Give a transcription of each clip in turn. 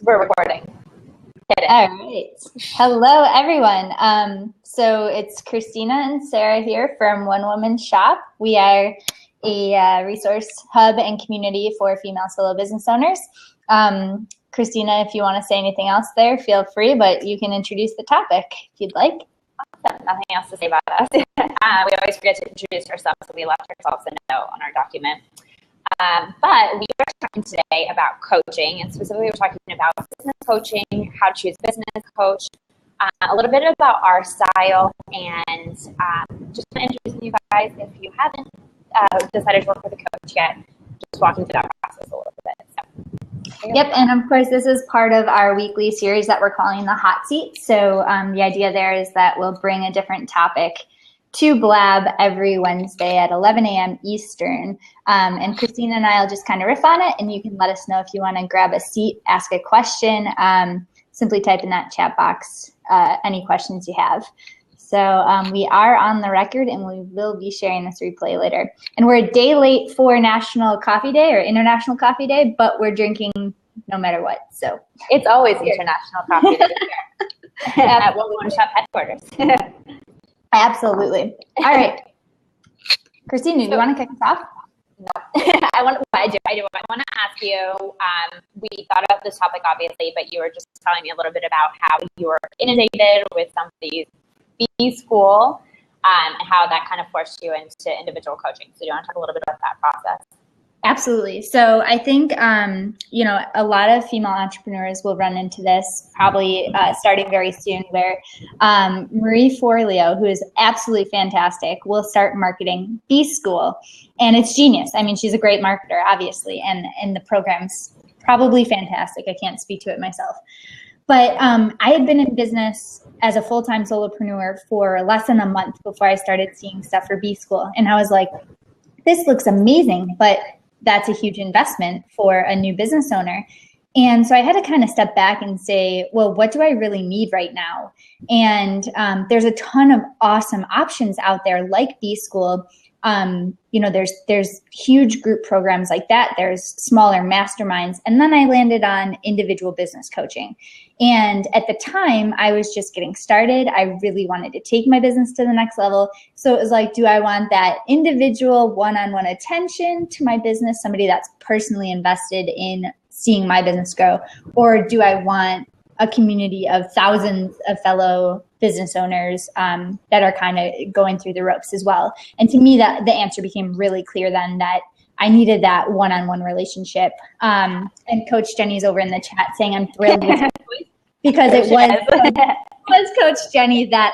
We're recording. All right. Hello, everyone. So it's Christina and Sarah here from One Woman Shop. We are a resource hub and community for female solo business owners. Christina, if you want to say anything else there, feel free, but you can introduce the topic if you'd like. Awesome. Nothing else to say about us. We always forget to introduce ourselves, so we left ourselves a note on our document. But we are talking today about coaching, and specifically we're talking about business coaching, how to choose a business coach, a little bit about our style, and just introducing you guys if you haven't decided to work with a coach yet, just walking through that process a little bit. So. Yep, and of course this is part of our weekly series that we're calling the Hot Seat. So the idea there is that we'll bring a different topic to Blab every Wednesday at 11 a.m. Eastern. And Christina and I will just kind of riff on it, and you can let us know if you want to grab a seat, ask a question, simply type in that chat box any questions you have. So we are on the record, and we will be sharing this replay later. And we're a day late for National Coffee Day or International Coffee Day, but we're drinking no matter what. So it's always International Coffee Day here at One Woman Shop headquarters. Absolutely. All right. Christina, do you want to kick us off? No. I want to ask you, we thought about this topic obviously, but you were just telling me a little bit about how you were inundated with some of these B-School and how that kind of forced you into individual coaching. So do you want to talk a little bit about that process? Absolutely. So I think, a lot of female entrepreneurs will run into this probably starting very soon, where Marie Forleo, who is absolutely fantastic, will start marketing B-School. And it's genius. I mean, she's a great marketer, obviously, and the program's probably fantastic. I can't speak to it myself. But I had been in business as a full-time solopreneur for less than a month before I started seeing stuff for B-School. And I was like, this looks amazing, but that's a huge investment for a new business owner. And so I had to kind of step back and say, well, what do I really need right now? And there's a ton of awesome options out there like B-School. There's huge group programs like that. There's smaller masterminds. And then I landed on individual business coaching. And at the time, I was just getting started. I really wanted to take my business to the next level. So it was like, do I want that individual one-on-one attention to my business, somebody that's personally invested in seeing my business grow? Or do I want a community of thousands of fellow business owners that are kind of going through the ropes as well? And to me, that the answer became really clear then, that I needed that one-on-one relationship. And Coach Jenny's over in the chat saying I'm thrilled with your choice, because it was Coach Jenny that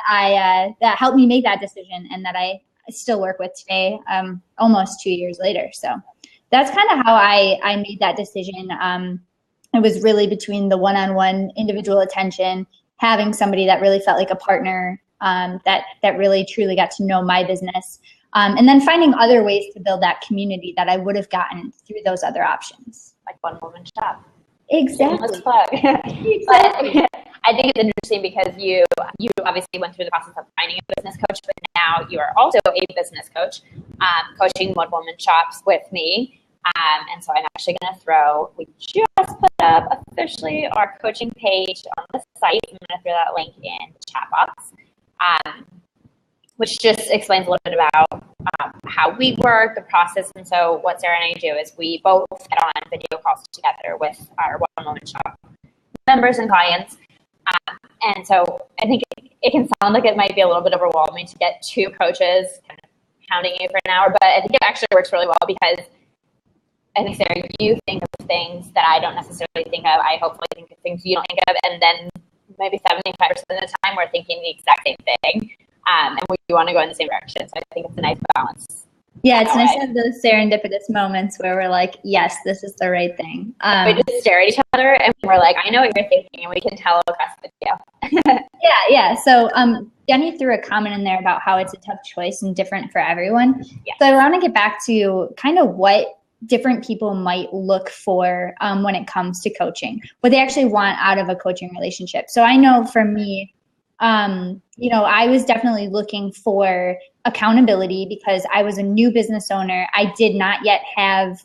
that helped me make that decision, and that I still work with today, almost 2 years later. So that's kind of how I made that decision. It was really between the one-on-one individual attention, having somebody that really felt like a partner, that really truly got to know my business, and then finding other ways to build that community that I would have gotten through those other options. Like One Woman Shop. Exactly. Exactly. I think it's interesting because you obviously went through the process of finding a business coach, but now you are also a business coach, coaching One Woman Shops with me. And so I'm actually going to we just put up officially our coaching page on the site. I'm going to throw that link in the chat box, which just explains a little bit about how we work, the process. And so what Sarah and I do is we both get on video calls together with our One Woman Shop members and clients. And so I think it can sound like it might be a little bit overwhelming to get two coaches kind of hounding you for an hour, but I think it actually works really well, because I think, Sarah, you think of things that I don't necessarily think of. I hopefully think of things you don't think of. And then maybe 75% of the time we're thinking the exact same thing. And we want to go in the same direction. So I think it's a nice balance. Yeah, it's nice to have those serendipitous moments where we're like, yes, this is the right thing. We just stare at each other and we're like, I know what you're thinking, and we can tell across the video. Yeah. So Jenny threw a comment in there about how it's a tough choice and different for everyone. Yes. So I want to get back to kind of what different people might look for when it comes to coaching, what they actually want out of a coaching relationship. So I know for me, I was definitely looking for accountability because I was a new business owner. I did not yet have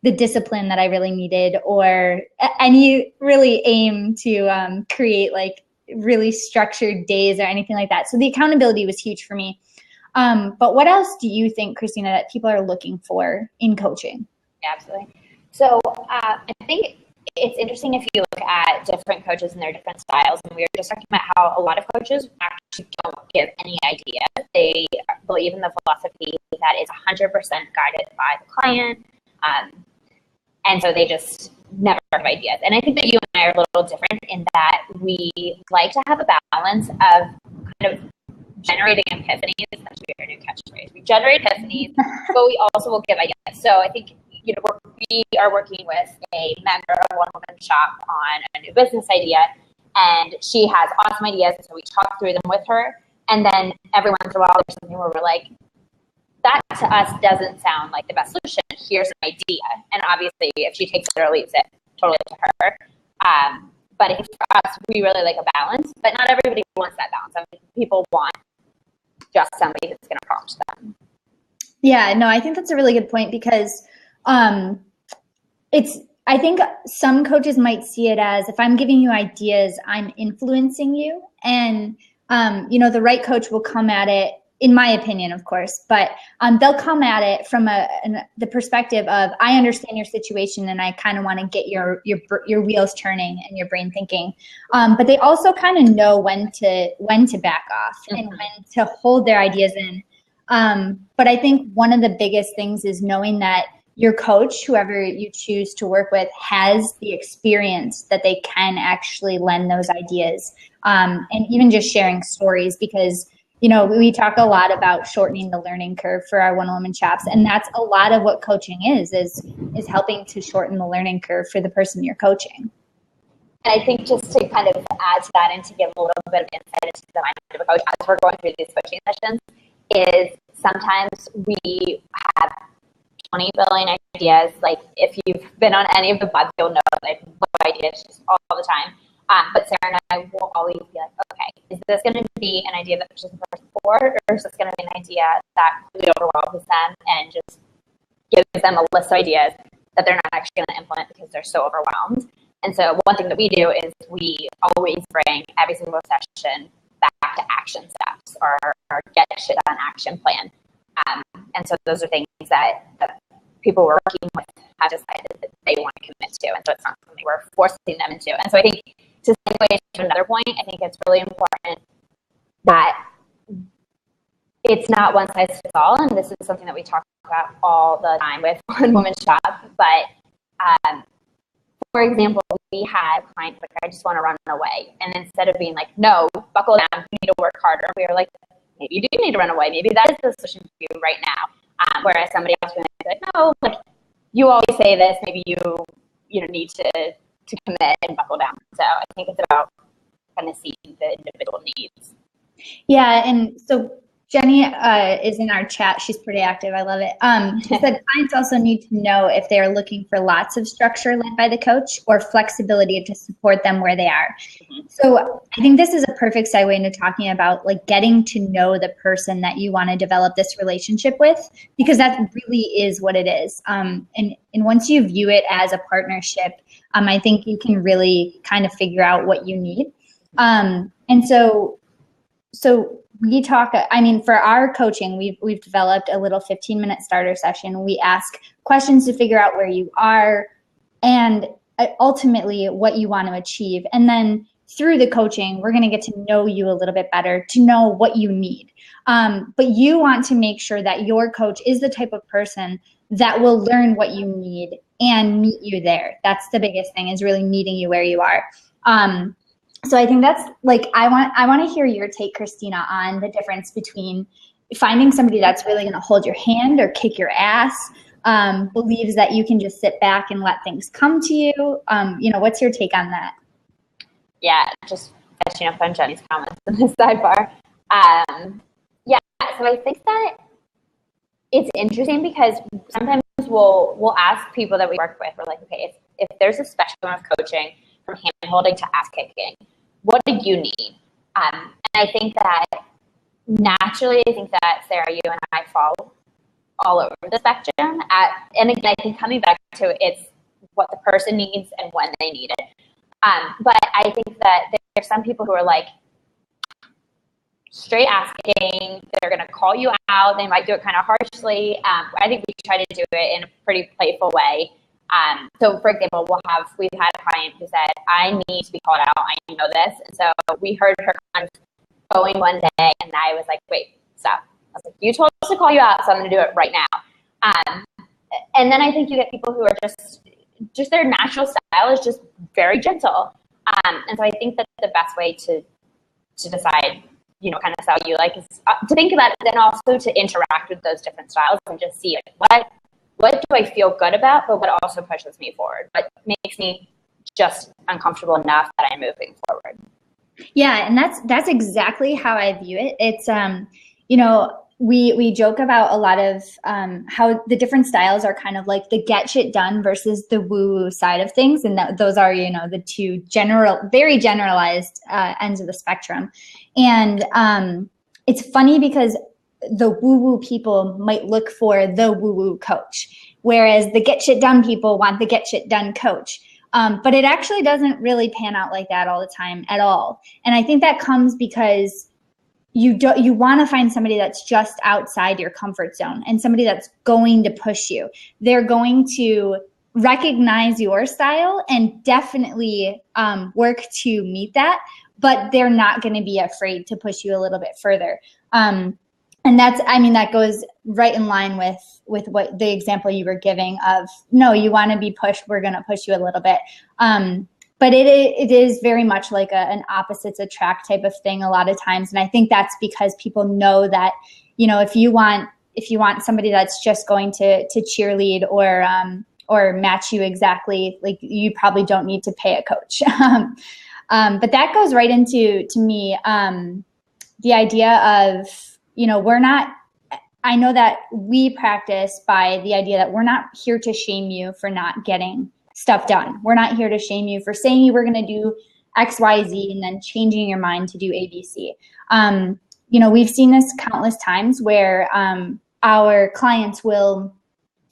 the discipline that I really needed, or any really aim to create like really structured days or anything like that. So the accountability was huge for me. But what else do you think, Christina, that people are looking for in coaching? Yeah, absolutely. So I think it's interesting if you look at different coaches and their different styles. And we were just talking about how a lot of coaches actually don't give any idea. They believe in the philosophy that it's 100% guided by the client. And so they just never have ideas. And I think that you and I are a little different in that we like to have a balance of kind of generating epiphanies. That's our new catchphrase. We generate epiphanies, but we also will give ideas. So I think, we are working with a member of One Woman Shop on a new business idea, and she has awesome ideas. So we talk through them with her, and then every once in a while there's something where we're like, that to us doesn't sound like the best solution. Here's an idea. And obviously, if she takes it or leaves it, totally up to her. But I think for us, we really like a balance, but not everybody wants that balance. I mean, people want just somebody that's going to prompt them. Yeah, no, I think that's a really good point, because I think some coaches might see it as, if I'm giving you ideas, I'm influencing you. And, the right coach will come at it, in my opinion, of course, but they'll come at it from the perspective of, I understand your situation and I kind of want to get your wheels turning and your brain thinking. But they also kind of know when to back off and when to hold their ideas in. But I think one of the biggest things is knowing that your coach, whoever you choose to work with, has the experience that they can actually lend those ideas. And even just sharing stories, because we talk a lot about shortening the learning curve for our One Woman Shops, and that's a lot of what coaching is helping to shorten the learning curve for the person you're coaching. And I think just to kind of add to that and to give a little bit of insight into the mind of a coach as we're going through these coaching sessions, is sometimes we have 20 billion ideas. Like, if you've been on any of the buds, you'll know that I have no ideas just all the time. But Sarah and I will always be like, okay, is this going to be an idea that pushes the person forward, or is this going to be an idea that really overwhelms them and just gives them a list of ideas that they're not actually going to implement because they're so overwhelmed? And so one thing that we do is we always bring every single session back to action steps or get shit done action plan. And so those are things that people we're working with have decided that they want to commit to. And so it's not something we're forcing them into. And so I think, to segue to another point, I think it's really important that it's not one size fits all. And this is something that we talk about all the time with One Woman Shop. But for example, we had clients like, I just want to run away. And instead of being like, no, buckle down, you need to work harder, we were like, maybe you do need to run away. Maybe that is the solution for you right now. Whereas somebody else would be like, no, like, you always say this, maybe you need to commit and buckle down. So I think it's about kind of seeing the individual needs. Yeah, and so Jenny is in our chat. She's pretty active. I love it. She said clients also need to know if they are looking for lots of structure led by the coach or flexibility to support them where they are. Mm-hmm. So I think this is a perfect segue into talking about like getting to know the person that you want to develop this relationship with, because that really is what it is. And once you view it as a partnership, I think you can really kind of figure out what you need. And so we talk, for our coaching, we've developed a little 15-minute starter session. We ask questions to figure out where you are and ultimately what you want to achieve. And then through the coaching, we're going to get to know you a little bit better, to know what you need. But you want to make sure that your coach is the type of person that will learn what you need and meet you there. That's the biggest thing, is really meeting you where you are. So I think that's like, I want to hear your take, Christina, on the difference between finding somebody that's really going to hold your hand or kick your ass, believes that you can just sit back and let things come to you. What's your take on that? Yeah, just catching up on Jenny's comments in the sidebar. So I think that it's interesting because sometimes we'll ask people that we work with, we're like, okay, if there's a spectrum of coaching from hand-holding to ass-kicking, what do you need? And I think that naturally, Sarah, you and I fall all over the spectrum. And again, I think coming back to it's what the person needs and when they need it. But I think that there's some people who are like straight asking, they're going to call you out. They might do it kind of harshly. I think we try to do it in a pretty playful way. So for example, we've had a client who said, I need to be called out. I know this. And so we heard her kind of going one day and I was like, wait, stop. I was like, you told us to call you out, so I'm going to do it right now. And then I think you get people who are just their natural style is just very gentle. And so I think that the best way to decide, kind of style you like is to think about it, then also to interact with those different styles and just see like, what do I feel good about, but what also pushes me forward? What makes me just uncomfortable enough that I'm moving forward? Yeah, and that's exactly how I view it. It's we joke about a lot of how the different styles are kind of like the get shit done versus the woo-woo side of things, and those are the two very generalized ends of the spectrum. And it's funny because the woo-woo people might look for the woo-woo coach, whereas the get shit done people want the get shit done coach. But it actually doesn't really pan out like that all the time at all. And I think that comes because you want to find somebody that's just outside your comfort zone and somebody that's going to push you. They're going to recognize your style and definitely work to meet that, but they're not going to be afraid to push you a little bit further. And that goes right in line with what the example you were giving of, no, you want to be pushed, we're going to push you a little bit. But it is very much like an opposites attract type of thing a lot of times. And I think that's because people know that, if you want somebody that's just going to cheerlead or match you exactly, like you probably don't need to pay a coach. But that goes right into, to me, the idea of, I know that we practice by the idea that we're not here to shame you for not getting stuff done. We're not here to shame you for saying you were going to do X, Y, Z, and then changing your mind to do A, B, C. We've seen this countless times where our clients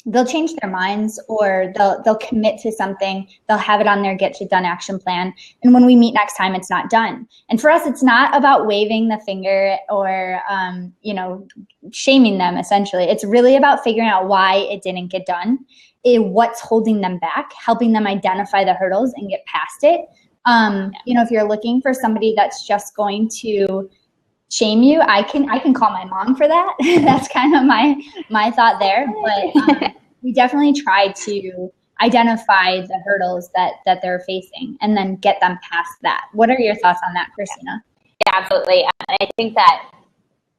they'll change their minds or they'll commit to something. They'll have it on their get shit done action plan. And when we meet next time, it's not done. And for us, it's not about waving the finger or, shaming them essentially. It's really about figuring out why it didn't get done, what's holding them back, helping them identify the hurdles and get past it. If you're looking for somebody that's just going to shame you, I can call my mom for that. That's kind of my thought there. But we definitely try to identify the hurdles that they're facing and then get them past that. What are your thoughts on that, Christina? Yeah, absolutely. And I think that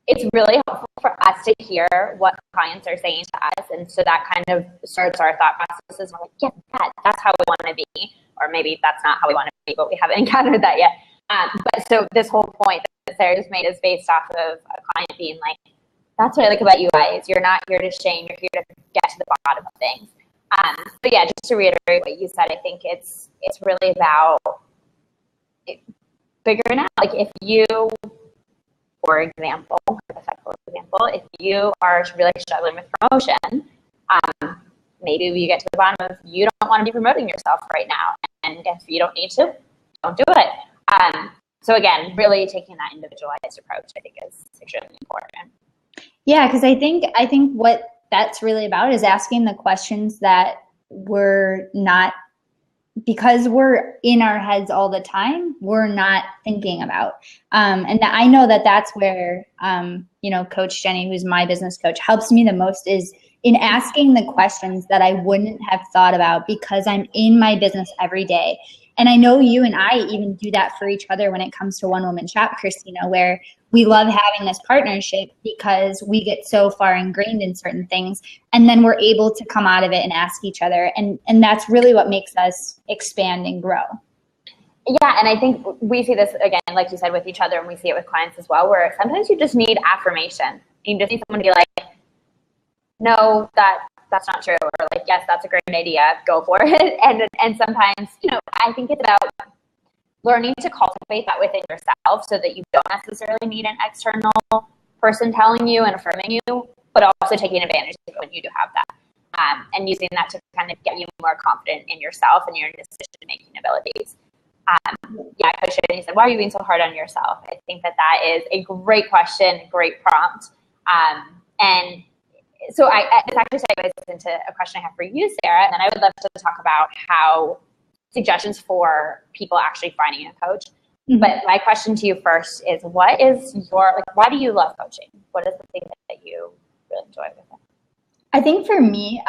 it's really helpful for us to hear what clients are saying to us. And so that kind of starts our thought processes. We're like, yeah, that's how we want to be. Or maybe that's not how we want to be, but we haven't encountered that yet. But so this whole point that Sarah just made is based off of a client being like, that's what I like about you guys. You're not here to shame. You're here to get to the bottom of things. But yeah, just to reiterate what you said, I think it's really about figuring out, like if you, for example, if you are really struggling with promotion, maybe you get to the bottom of you don't want to be promoting yourself right now. And if you don't need to, don't do it. So again, really taking that individualized approach, I think, is extremely important. Yeah, because I think what that's really about is asking the questions that we're not, because we're in our heads all the time, we're not thinking about. And I know that that's where, Coach Jenny, who's my business coach, helps me the most is in asking the questions that I wouldn't have thought about because I'm in my business every day. And I know you and I even do that for each other when it comes to One Woman Shop, Christina, where we love having this partnership because we get so far ingrained in certain things. And then we're able to come out of it and ask each other. And that's really what makes us expand and grow. Yeah, and I think we see this, again, like you said, with each other, and we see it with clients as well, where sometimes you just need affirmation. You just need someone to be like, no, that's not true, or like, yes, that's a great idea, go for it. And sometimes, I think it's about learning to cultivate that within yourself so that you don't necessarily need an external person telling you and affirming you, but also taking advantage of when you do have that. And using that to kind of get you more confident in yourself and your decision-making abilities. Yeah, Coach Shane said, why are you being so hard on yourself? I think that is a great question, great prompt. And so it's actually segues into a question I have for you, Sarah, and then I would love to talk about how suggestions for people actually finding a coach. Mm-hmm. But my question to you first is, why do you love coaching? What is the thing that you really enjoy with it? I think for me,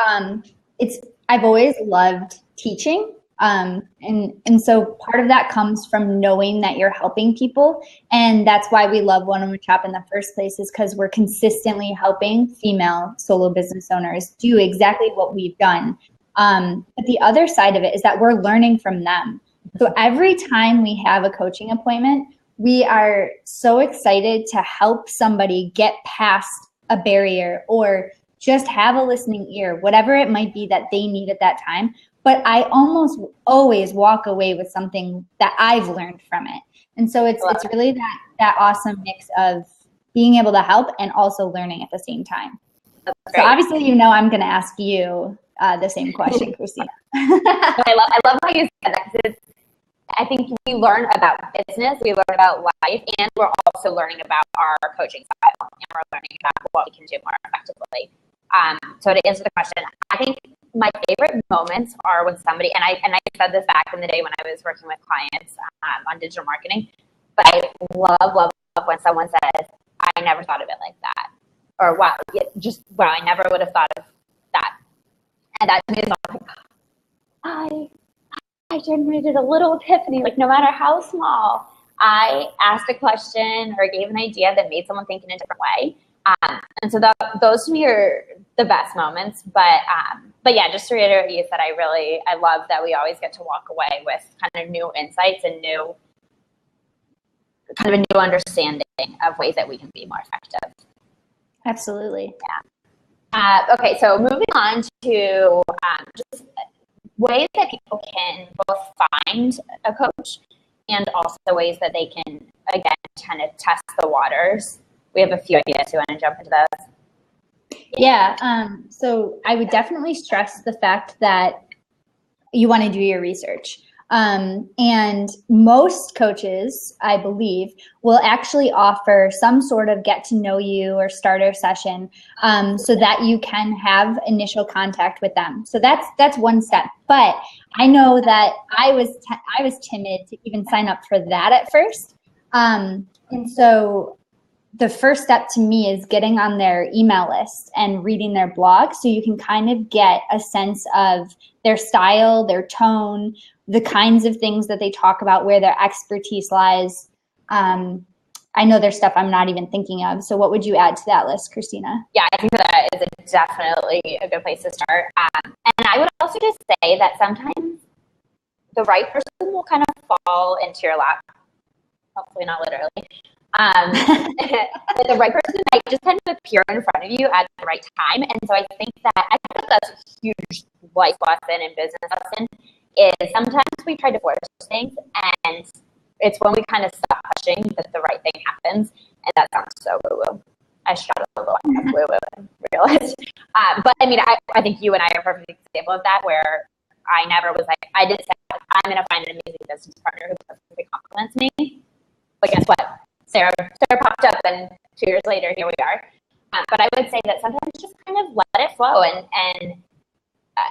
I've always loved teaching. And so part of that comes from knowing that you're helping people. And that's why we love One-on-One Shop in the first place, is because we're consistently helping female solo business owners do exactly what we've done. But the other side of it is that we're learning from them. So every time we have a coaching appointment, we are so excited to help somebody get past a barrier or just have a listening ear, whatever it might be that they need at that time. But I almost always walk away with something that I've learned from it. And so it's really that awesome mix of being able to help and also learning at the same time. So obviously, I'm going to ask you the same question, Christina. I love how you said that, because I think we learn about business, we learn about life, and we're also learning about our coaching style, and we're learning about what we can do more effectively. So to answer the question, I think my favorite moments are when somebody, and I said this back in the day when I was working with clients on digital marketing, but I love when someone says, I never thought of it like that. Or wow, I never would have thought of that. And that to me is like, I generated a little epiphany, like no matter how small, I asked a question or gave an idea that made someone think in a different way. And so those to me are the best moments. But yeah, just to reiterate what you said, I love that we always get to walk away with kind of new insights and kind of a new understanding of ways that we can be more effective. Absolutely. Yeah. Okay, so moving on to just ways that people can both find a coach and also ways that they can, again, kind of test the waters. We have a few ideas. You want to jump into those? Yeah. So I would definitely stress the fact that you want to do your research. And most coaches, I believe, will actually offer some sort of get to know you or starter session, so that you can have initial contact with them. So that's one step. But I know that I was timid to even sign up for that at first. And so the first step to me is getting on their email list and reading their blog, so you can kind of get a sense of their style, their tone, the kinds of things that they talk about, where their expertise lies. I know there's stuff I'm not even thinking of. So what would you add to that list, Christina? Yeah, I think that is definitely a good place to start. And I would also just say that sometimes the right person will kind of fall into your lap. Hopefully not literally. But the right person might just kind of appear in front of you at the right time. And so I think that's a huge life lesson and business lesson, is sometimes we try to force things, and it's when we kind of stop pushing that the right thing happens. And that sounds so woo-woo. I shot a little woo-woo and realized. But I mean, I think you and I are a perfect example of that, where I never was like, I didn't say, I'm going to find an amazing business partner who perfectly compliments me. But guess what? Sarah popped up, and 2 years later, here we are. But I would say that sometimes just kind of let it flow. And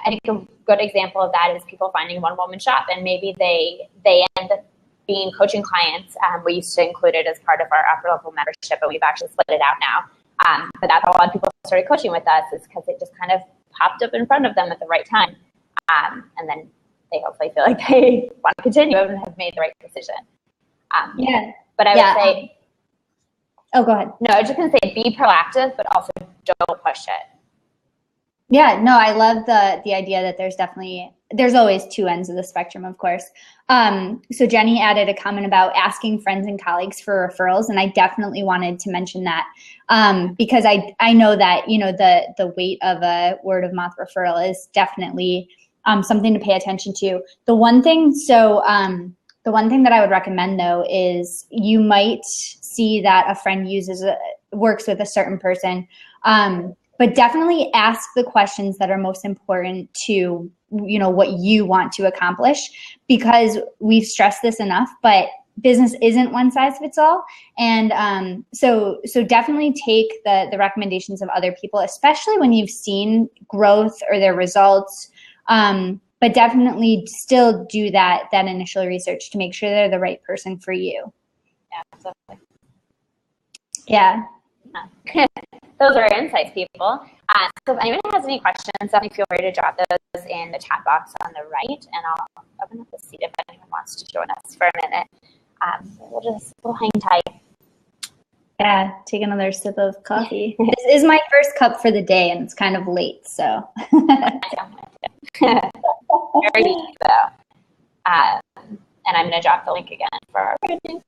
I think a good example of that is people finding One-Woman Shop, and maybe they end up being coaching clients. We used to include it as part of our upper level membership, but we've actually split it out now. But that's how a lot of people started coaching with us, is because it just kind of popped up in front of them at the right time. And then they hopefully feel like they want to continue and have made the right decision. Yeah. But I would say, oh, go ahead. No, I was just going to say, be proactive, but also don't push it. Yeah, no, I love the idea that there's always two ends of the spectrum, of course. So Jenny added a comment about asking friends and colleagues for referrals, and I definitely wanted to mention that, because I know that, the weight of a word of mouth referral is definitely something to pay attention to. The one thing that I would recommend, though, is you might see that a friend works with a certain person. but definitely ask the questions that are most important to, what you want to accomplish, because we've stressed this enough, but business isn't one size fits all. And so definitely take the recommendations of other people, especially when you've seen growth or their results. But definitely still do that initial research to make sure they're the right person for you. Yeah, absolutely. Yeah. Those are insights, people. So if anyone has any questions, definitely feel free to drop those in the chat box on the right, and I'll open up the seat if anyone wants to join us for a minute. We'll hang tight. Yeah, take another sip of coffee. This is my first cup for the day, and it's kind of late, so. Very deep, though. And I'm going to drop the link again for our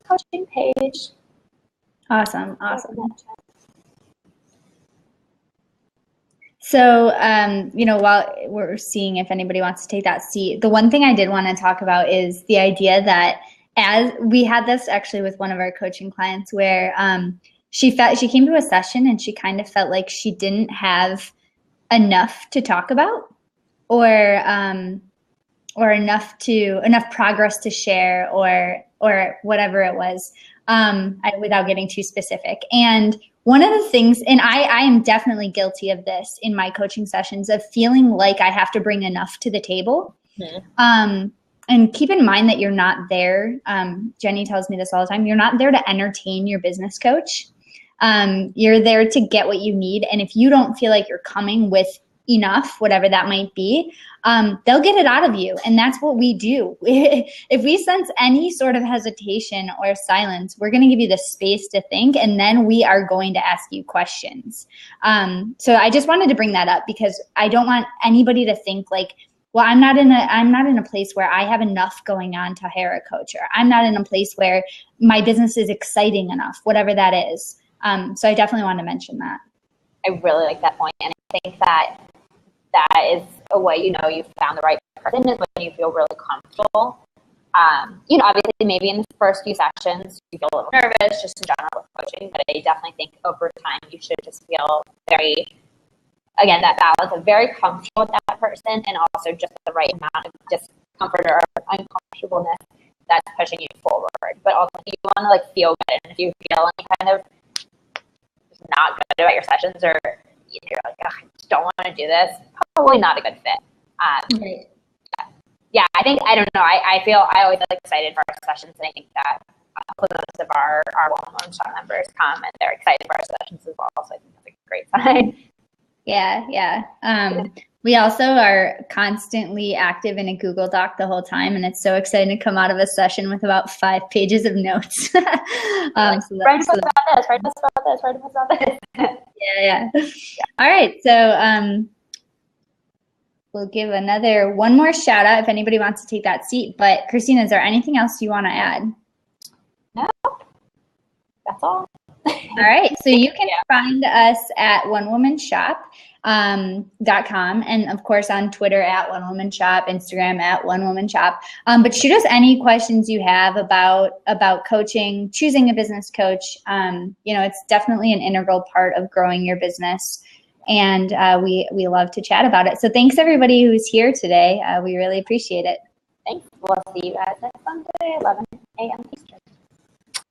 coaching page. Awesome. So, while we're seeing if anybody wants to take that seat, the one thing I did want to talk about is the idea that, as we had this actually with one of our coaching clients, where she came to a session and she kind of felt like she didn't have enough to talk about, or enough progress to share, or whatever it was, without getting too specific. And one of the things, and I am definitely guilty of this in my coaching sessions, of feeling like I have to bring enough to the table. Mm-hmm. And keep in mind that you're not there. Jenny tells me this all the time. You're not there to entertain your business coach. You're there to get what you need. And if you don't feel like you're coming with enough, whatever that might be, they'll get it out of you. And that's what we do. If we sense any sort of hesitation or silence, we're going to give you the space to think, and then we are going to ask you questions. So I just wanted to bring that up, because I don't want anybody to think like, well, I'm not in a place where I have enough going on to hire a coach, or I'm not in a place where my business is exciting enough, whatever that is. So I definitely want to mention that. I really like that point, and I think that is a way you've found the right person, is when you feel really comfortable. Obviously maybe in the first few sessions you feel a little nervous just in general with coaching, but I definitely think over time you should just feel that balance of very comfortable with that person, and also just the right amount of discomfort or uncomfortableness that's pushing you forward. But also you want to feel good, and if you feel any kind of not good about your sessions, or you're like, I just don't want to do this, probably not a good fit. Right. Yeah, I don't know. I always feel excited for our sessions, and I think that most of our one-on-one shop members come and they're excited for our sessions as well. So I think that's a great sign. Yeah. We also are constantly active in a Google Doc the whole time, and it's so exciting to come out of a session with about 5 pages of notes. Write about this. Yeah. All right, so we'll give one more shout out if anybody wants to take that seat. But Christina, is there anything else you want to add? No, that's all. All right, so you can find us at onewomanshop.com, and of course on Twitter at onewomanshop, Instagram at onewomanshop. But shoot us any questions you have about coaching, choosing a business coach. It's definitely an integral part of growing your business, and we love to chat about it. So thanks everybody who's here today. We really appreciate it. Thanks. We'll see you guys next Sunday, 11 a.m. Eastern.